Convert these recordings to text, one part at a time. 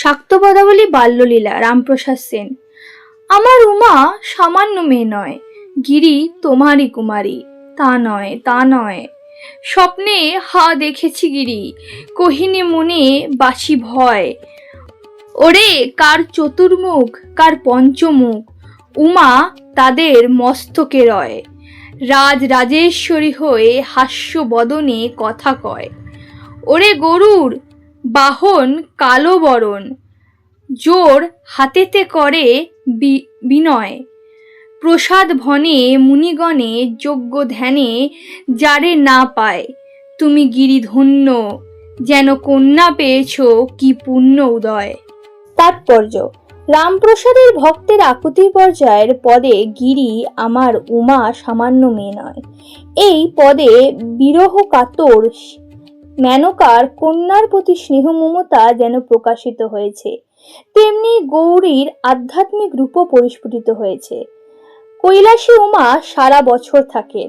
শাক্ত পদাবলী বাল্যলীলা রামপ্রসাদ সেন। আমার উমা সামান্য মেয়ে নয়, গিরি তোমারই কুমারী। তা নয়, তা নয়, স্বপ্নে হা দেখেছি গিরি, কহিনে মনে বাসি ভয়। ওরে কার চতুর্মুখ, কার পঞ্চমুখ, উমা তাদের মস্তকে রয়। রাজ রাজেশ্বরী হয়ে হাস্য বদনে কথা কয়। ওরে গরুর বাহন কালো বরণ, জোর হাতেতে করে বিনয়। প্রসাদ ভনে মুনিগণে যজ্ঞ ধ্যানে যারে না পায়, তুমি গিরিধন্য যেন কন্যা পেয়েছ কি পুণ্য উদয়। তাৎপর্য: রামপ্রসাদের ভক্তের আকুতি পর্যায়ের পদে গিরি আমার উমা সামান্য মেয়ে নয়, এই পদে বিরহ কাতর মেনকার কন্যার প্রতি স্নেহ মমতা যেন প্রকাশিত হয়েছে, তেমনি গৌরীর আধ্যাত্মিক রূপও পরিস্ফুটিত হয়েছে। কৈলাসী উমা সারা বছর থাকেন,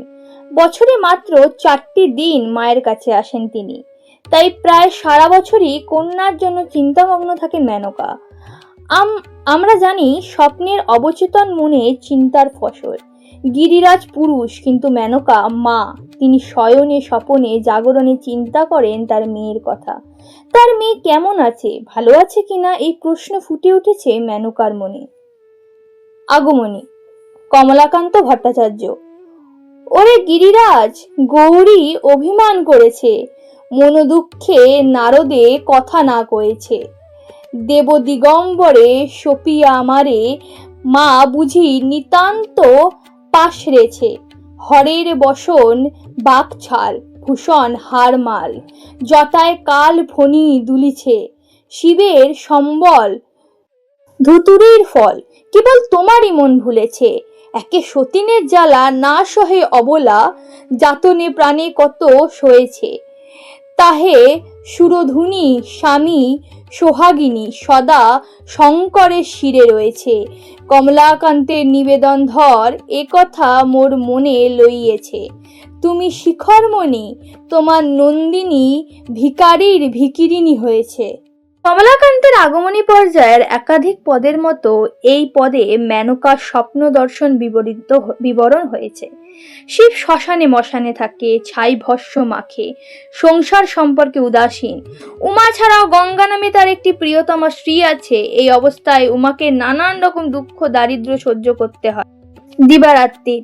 বছরে মাত্র 4টি দিন মায়ের কাছে আসেন তিনি, তাই প্রায় সারা বছরই কন্যার জন্য চিন্তামগ্ন থাকেন মেনকা। আমরা জানি স্বপ্নের অবচেতন মনে চিন্তার ফসল। গিরিরাজ পুরুষ, কিন্তু মেনকা মা। তিনি শয়নে স্বপনে জাগরণে চিন্তা করেন তার মেয়ের কথা। তার মেয়ে কেমন আছে, ভালো আছে কিনা, এই প্রশ্ন ফুটে উঠেছে মেনকার মনে। আগমনী কমলাকান্ত ভট্টাচার্য। ওরে গিরিরাজ, গৌরী অভিমান করেছে, মনোদুঃখে নারদে কথা না কয়েছে। দেব দিগম্বরে সপিয়া আমারে, মা বুঝি নিতান্ত পাশরেছে। হরের বসন বাকছাল, ভূষণ হারমাল, জটায় কাল ফণি দুলিছে। শিবের সম্বল ধুতুরির ফল, কেবল তোমারই মন ভুলেছে। একে সতীনের জ্বালা না সহে অবলা, যাতনে প্রাণে কত সয়েছে। তাহে সুরধুনী স্বামী সোহাগিনী সদা শঙ্করের শিরে রয়েছে। কমলাকান্তের নিবেদন ধর, এ কথা মোর মনে লইয়েছে। তুমি শিখরমণি, তোমার নন্দিনী ভিকারীর ভিকিরিনী হয়েছে। কমলাকান্তের আগমনী পর্যায়ের একাধিক পদের মতো এই পদে মেনকার স্বপ্ন দর্শন বিবরণ হয়েছে। শিব শ্মশানে মশানে থাকে, ছাই ভস্য মাখে, সংসার সম্পর্কে উদাসীন। উমা ছাড়াও গঙ্গা নামে তার একটি প্রিয়তমা স্ত্রী আছে। এই অবস্থায় উমাকে নানান রকম দুঃখ দারিদ্র্য সহ্য করতে হয় দিবারাত্রির,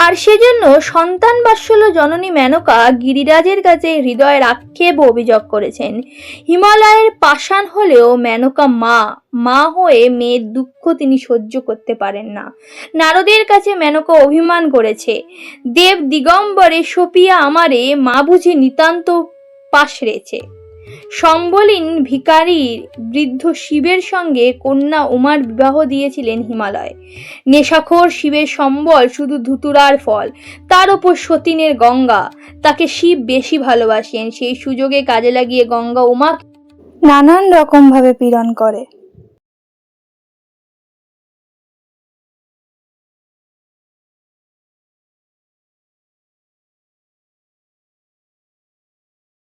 আর সেজন্য সন্তান বাৎসল্য জননী মেনকা গিরিরাজের কাছে হৃদয়ের আক্ষেপ ও অভিযোগ করেছেন। হিমালয়ের পাষাণ হলেও মেনকা মা হয়ে মেয়ের দুঃখ তিনি সহ্য করতে পারেন না। নারদের কাছে মেনকা অভিমান করেছে। দেব দিগম্বরে সপিয়া আমারে, মা বুঝি নিতান্ত পাশরেছে। সম্বলীন ভিকারীর বৃদ্ধ শিবের সঙ্গে কন্যা উমার বিবাহ দিয়েছিলেন হিমালয়। নেশাখোর শিবের সম্বল শুধু ধুতুরার ফল, তার ওপর সতীনের গঙ্গা। তাকে শিব বেশি ভালোবাসেন, সেই সুযোগে কাজে লাগিয়ে গঙ্গা উমা নানান রকম ভাবে পীড়ন করে।